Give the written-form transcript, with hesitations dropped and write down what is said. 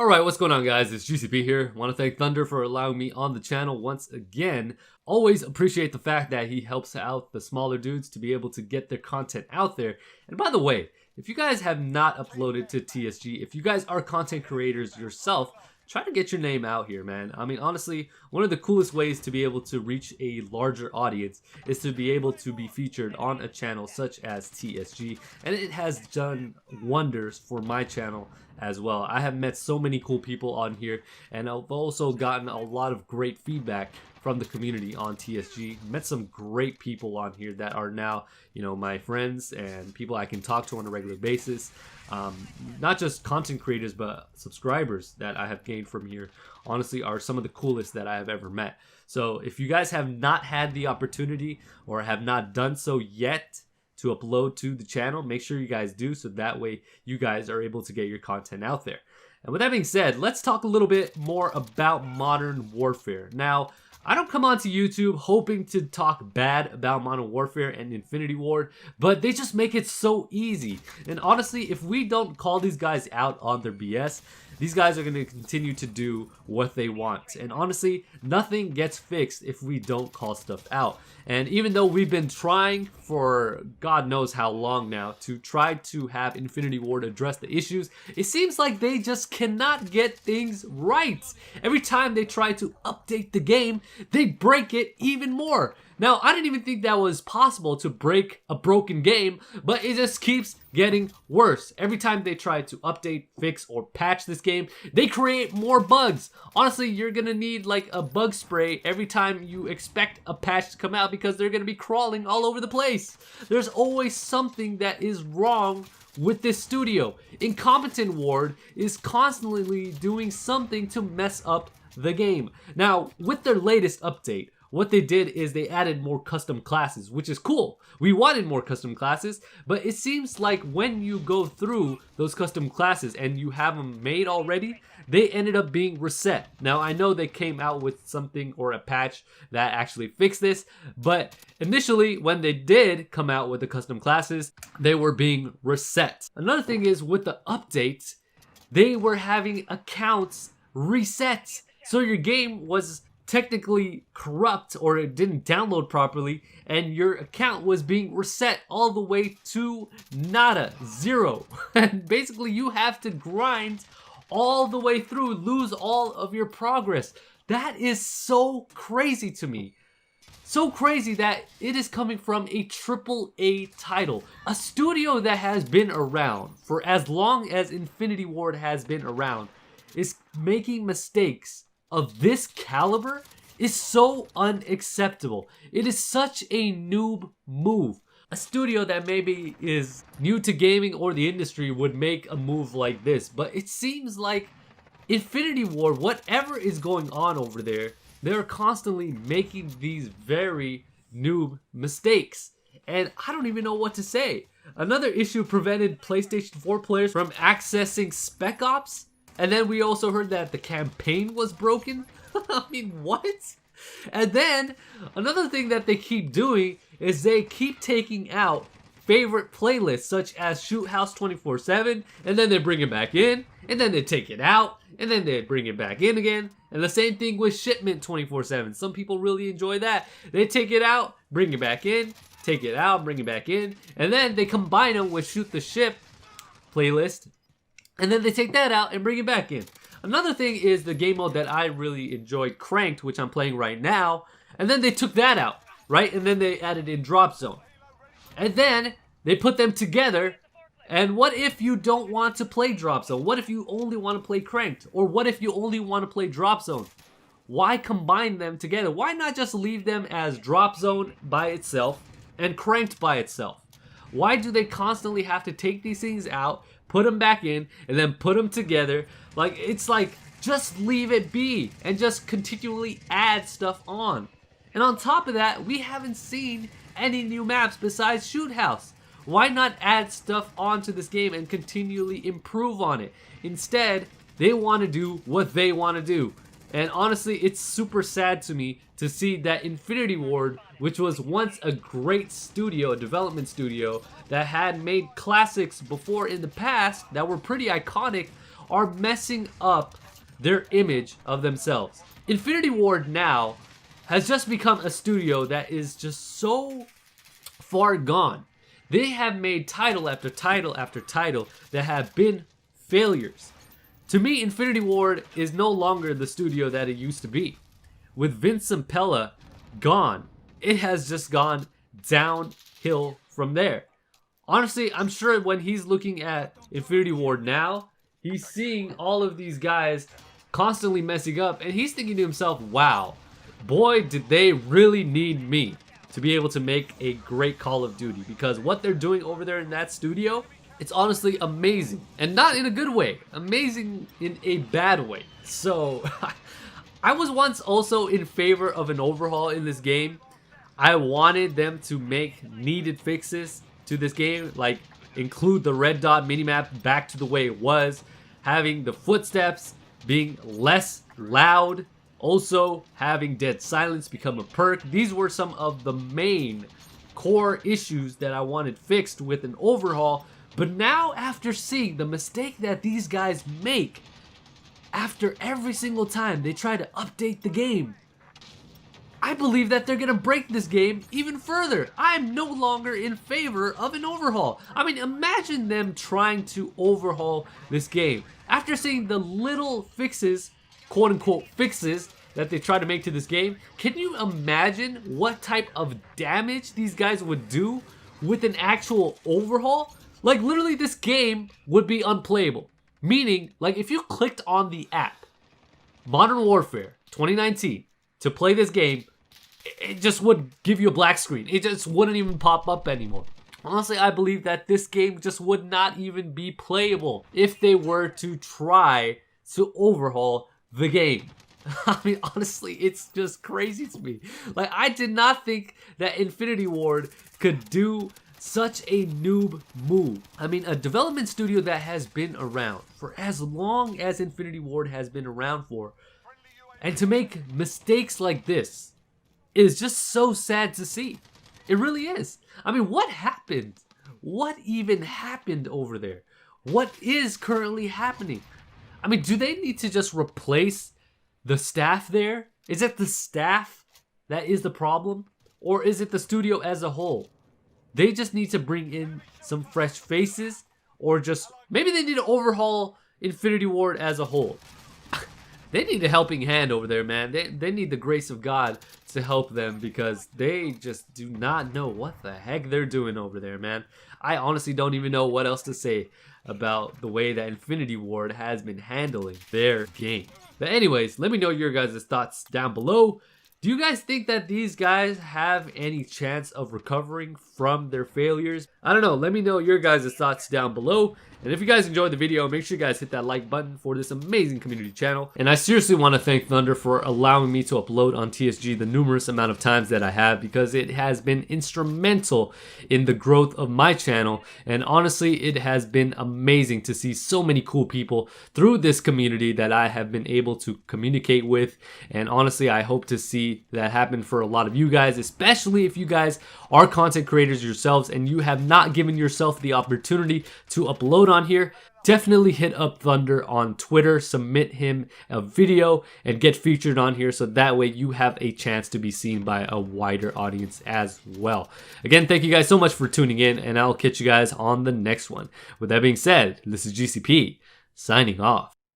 Alright, what's going on guys? It's GCP here. Want to thank Thunder for allowing me on the channel once again. Always appreciate the fact that he helps out the smaller dudes to be able to get their content out there. And by the way, if you guys have not uploaded to TSG, if you guys are content creators yourself, try to get your name out here, man. I mean, honestly, one of the coolest ways to be able to reach a larger audience is to be able to be featured on a channel such as TSG, and it has done wonders for my channel as well. I have met so many cool people on here, and I've also gotten a lot of great feedback from the community on TSG. Met some great people on here that are now, you know, my friends and people I can talk to on a regular basis. Not just content creators, but subscribers that I have gained from here, honestly, are some of the coolest that I have ever met. So if you guys have not had the opportunity or have not done so yet to upload to the channel, make sure you guys do, so that way you guys are able to get your content out there. And with that being said, let's talk a little bit more about Modern Warfare. Now, I don't come onto YouTube hoping to talk bad about Modern Warfare and Infinity Ward, but they just make it so easy. And honestly, if we don't call these guys out on their BS, these guys are going to continue to do what they want. And honestly, nothing gets fixed if we don't call stuff out. And even though we've been trying for God knows how long now to try to have Infinity Ward address the issues, it seems like they just cannot get things right. Every time they try to update the game, they break it even more. Now, I didn't even think that was possible to break a broken game, but it just keeps getting worse. Every time they try to update, fix, or patch this game, they create more bugs. Honestly, you're gonna need like a bug spray every time you expect a patch to come out because they're gonna be crawling all over the place. There's always something that is wrong with this studio. Incompetent Ward is constantly doing something to mess up the game. Now, with their latest update, what they did is they added more custom classes, which is cool. We wanted more custom classes, but it seems like when you go through those custom classes and you have them made already, they ended up being reset. Now, I know they came out with something or a patch that actually fixed this, but initially when they did come out with the custom classes, they were being reset. Another thing is with the updates, they were having accounts reset. So your game was technically corrupt or it didn't download properly and your account was being reset all the way to nada, zero. And basically you have to grind all the way through, lose all of your progress. That is so crazy to me. So crazy that it is coming from a AAA title. A studio that has been around for as long as Infinity Ward has been around is making mistakes of this caliber is so unacceptable. It is such a noob move. A studio that maybe is new to gaming or the industry would make a move like this, but it seems like Infinity Ward, whatever is going on over there, they're constantly making these very noob mistakes. And I don't even know what to say. Another issue prevented PlayStation 4 players from accessing Spec Ops. And then we also heard that the campaign was broken. I mean, what? And then another thing that they keep doing is they keep taking out favorite playlists such as Shoot House 24/7, and then they bring it back in, and then they take it out, and then they bring it back in again. And the same thing with Shipment 24/7. Some people really enjoy that. They take it out, bring it back in, take it out, bring it back in, and then they combine them with Shoot the Ship playlist. And then they take that out and bring it back in. Another thing is the game mode that I really enjoyed, Cranked, which I'm playing right now. And then they took that out, right? And then they added in Drop Zone. And then they put them together. And what if you don't want to play Drop Zone? What if you only want to play Cranked? Or what if you only want to play Drop Zone? Why combine them together? Why not just leave them as Drop Zone by itself and Cranked by itself? Why do they constantly have to take these things out, put them back in, and then put them together? Like, it's like, just leave it be and just continually add stuff on. And on top of that, we haven't seen any new maps besides Shoot House. Why not add stuff onto this game and continually improve on it? Instead, they want to do what they want to do. And honestly, it's super sad to me to see that Infinity Ward, which was once a great studio, a development studio that had made classics before in the past that were pretty iconic, are messing up their image of themselves. Infinity Ward now has just become a studio that is just so far gone. They have made title after title after title that have been failures. To me, Infinity Ward is no longer the studio that it used to be. With Vince Zampella gone, it has just gone downhill from there. Honestly, I'm sure when he's looking at Infinity Ward now, he's seeing all of these guys constantly messing up, and he's thinking to himself, wow, boy, did they really need me to be able to make a great Call of Duty, because what they're doing over there in that studio, it's honestly amazing. And not in a good way, amazing in a bad way. So, I was once also in favor of an overhaul in this game. I wanted them to make needed fixes to this game, like include the red dot minimap back to the way it was, having the footsteps being less loud, also having dead silence become a perk. These were some of the main core issues that I wanted fixed with an overhaul. But now, after seeing the mistake that these guys make after every single time they try to update the game, I believe that they're gonna break this game even further. I'm no longer in favor of an overhaul. I mean, imagine them trying to overhaul this game. After seeing the little fixes, quote unquote fixes, that they try to make to this game, can you imagine what type of damage these guys would do with an actual overhaul? Like, literally this game would be unplayable. Meaning, like, if you clicked on the app, Modern Warfare 2019, to play this game, it just would give you a black screen. It just wouldn't even pop up anymore. Honestly, I believe that this game just would not even be playable if they were to try to overhaul the game. I mean, honestly, it's just crazy to me. Like, I did not think that Infinity Ward could do such a noob move. I mean, a development studio that has been around for as long as Infinity Ward has been around for, and to make mistakes like this is just so sad to see. It really is. I mean, what happened? What even happened over there? What is currently happening? I mean, do they need to just replace the staff there? Is it the staff that is the problem? Or is it the studio as a whole? They just need to bring in some fresh faces, or just maybe they need to overhaul Infinity Ward as a whole. They need a helping hand over there, man. They need the grace of God to help them, because they just do not know what the heck they're doing over there, man. I honestly don't even know what else to say about the way that Infinity Ward has been handling their game. But anyways, let me know your guys' thoughts down below. Do you guys think that these guys have any chance of recovering from their failures? I don't know. Let me know your guys' thoughts down below. And if you guys enjoyed the video, make sure you guys hit that like button for this amazing community channel. And I seriously want to thank Thunder for allowing me to upload on TSG the numerous amount of times that I have, because it has been instrumental in the growth of my channel. And honestly, it has been amazing to see so many cool people through this community that I have been able to communicate with. And honestly, I hope to see that happen for a lot of you guys, especially if you guys are content creators yourselves and you have not given yourself the opportunity to upload on here. Definitely hit up Thunder on Twitter, submit him a video, and get featured on here, so that way you have a chance to be seen by a wider audience as well. Again, thank you guys so much for tuning in, and I'll catch you guys on the next one. With that being said, this is GCP signing off.